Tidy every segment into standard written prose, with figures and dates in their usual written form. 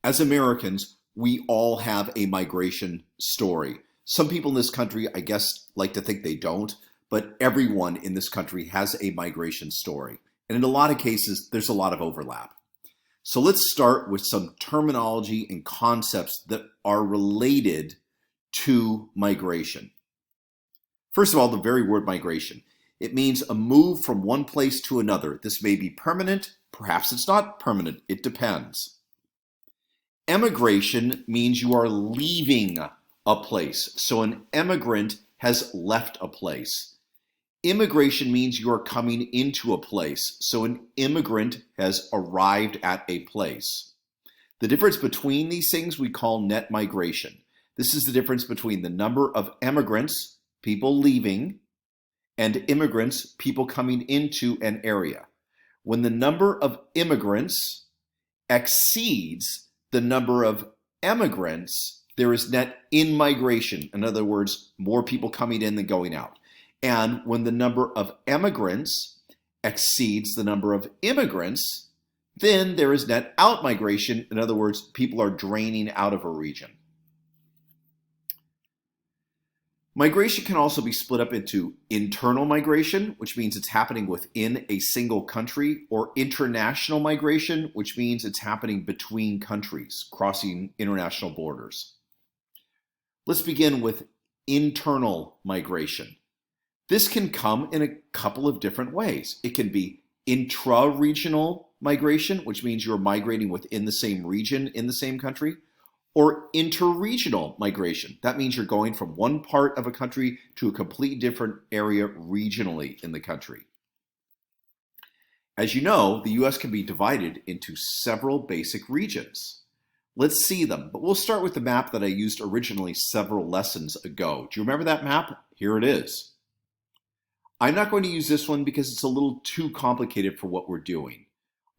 As Americans, we all have a migration story. Some people in this country, I guess, like to think they don't, but everyone in this country has a migration story. And in a lot of cases, there's a lot of overlap. So let's start with some terminology and concepts that are related to migration. First of all, the very word migration. It means a move from one place to another. This may be permanent, perhaps it's not permanent, it depends. Emigration means you are leaving a place. So an emigrant has left a place. Immigration means you are coming into a place. So an immigrant has arrived at a place. The difference between these things we call net migration. This is the difference between the number of emigrants, people leaving, and immigrants, people coming into an area. When the number of immigrants exceeds the number of emigrants, there is net in-migration. In other words, more people coming in than going out. And when the number of emigrants exceeds the number of immigrants, then there is net out-migration. In other words, people are draining out of a region. Migration can also be split up into internal migration, which means it's happening within a single country, or international migration, which means it's happening between countries, crossing international borders. Let's begin with internal migration. This can come in a couple of different ways. It can be intra-regional migration, which means you're migrating within the same region in the same country, or interregional migration. That means you're going from one part of a country to a completely different area regionally in the country. As you know, the US can be divided into several basic regions. Let's see them, but we'll start with the map that I used originally several lessons ago. Do you remember that map? Here it is. I'm not going to use this one because it's a little too complicated for what we're doing.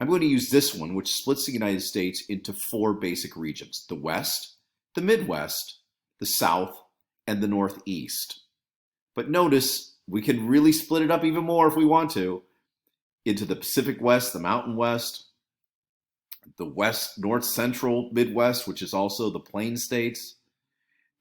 I'm going to use this one, which splits the United States into 4 basic regions: the West, the Midwest, the South, and the Northeast. But notice, we can really split it up even more if we want to, into the Pacific West, the Mountain West, the West, North Central Midwest, which is also the Plain States,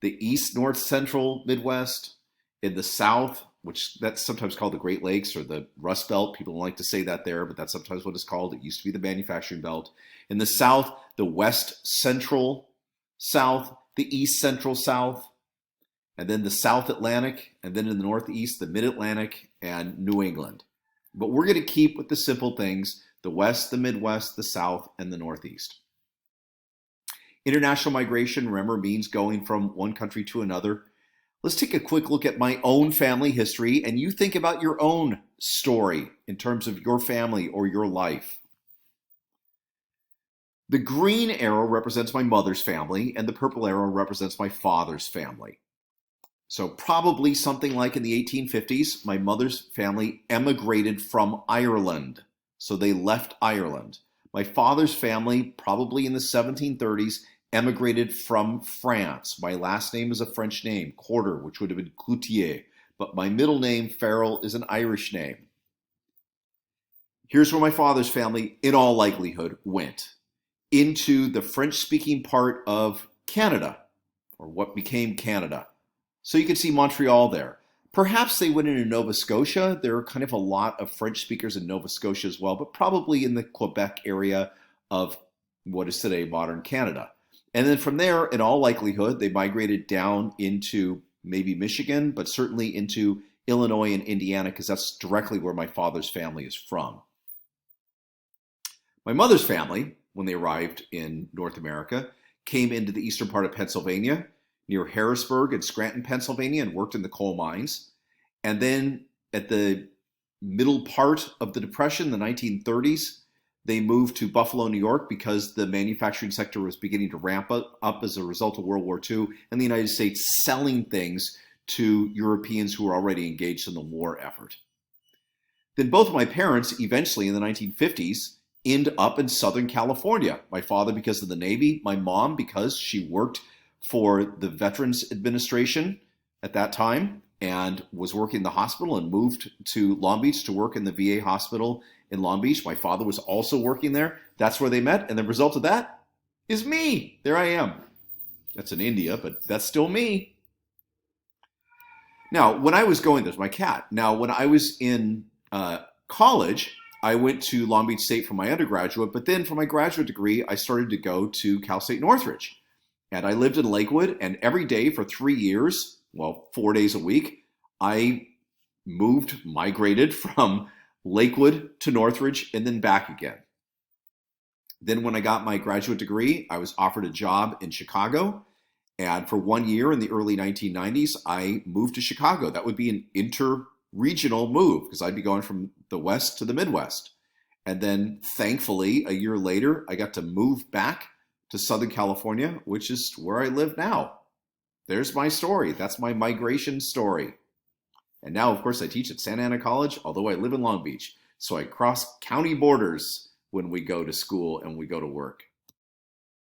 the East, North Central Midwest, in the South, which that's sometimes called the Great Lakes or the Rust Belt. People don't like to say that there, but that's sometimes what it's called. It used to be the manufacturing belt. In the South, the West Central South, the East Central South, and then the South Atlantic, and then in the Northeast, the Mid-Atlantic and New England. But we're going to keep with the simple things: the West, the Midwest, the South, and the Northeast. International migration, remember, means going from one country to another. Let's take a quick look at my own family history, and you think about your own story in terms of your family or your life. The green arrow represents my mother's family, and the purple arrow represents my father's family. So probably something like in the 1850s, my mother's family emigrated from Ireland. So they left Ireland. My father's family, probably in the 1730s, emigrated from France. My last name is a French name, Quarter, which would have been Cloutier, but my middle name, Farrell, is an Irish name. Here's where my father's family, in all likelihood, went: into the French-speaking part of Canada, or what became Canada. So you can see Montreal there. Perhaps they went into Nova Scotia. There are kind of a lot of French speakers in Nova Scotia as well, but probably in the Quebec area of what is today modern Canada. And then from there, in all likelihood, they migrated down into maybe Michigan, but certainly into Illinois and Indiana, because that's directly where my father's family is from. My mother's family, when they arrived in North America, came into the eastern part of Pennsylvania, near Harrisburg and Scranton, Pennsylvania, and worked in the coal mines. And then at the middle part of the Depression, the 1930s, they moved to Buffalo, New York, because the manufacturing sector was beginning to ramp up as a result of World War II, and the United States selling things to Europeans who were already engaged in the war effort. Then both of my parents, eventually in the 1950s, ended up in Southern California. My father because of the Navy, my mom because she worked for the Veterans Administration at that time and was working in the hospital and moved to Long Beach to work in the VA hospital in Long Beach. My father was also working there. That's where they met. And the result of that, is me. There I am. That's in India, but that's still me. Now, when I was going, there's my cat. Now, when I was in college, I went to Long Beach State for my undergraduate, but then for my graduate degree, I started to go to Cal State Northridge. And I lived in Lakewood, and every day for 3 years, well, 4 days a week, I migrated from Lakewood to Northridge and then back again. Then when I got my graduate degree, I was offered a job in Chicago. And for 1 year in the early 1990s, I moved to Chicago. That would be an inter-regional move because I'd be going from the West to the Midwest. And then thankfully, a year later, I got to move back to Southern California, which is where I live now. There's my story. That's my migration story. And now, of course, I teach at Santa Ana College, although I live in Long Beach. So I cross county borders when we go to school and we go to work.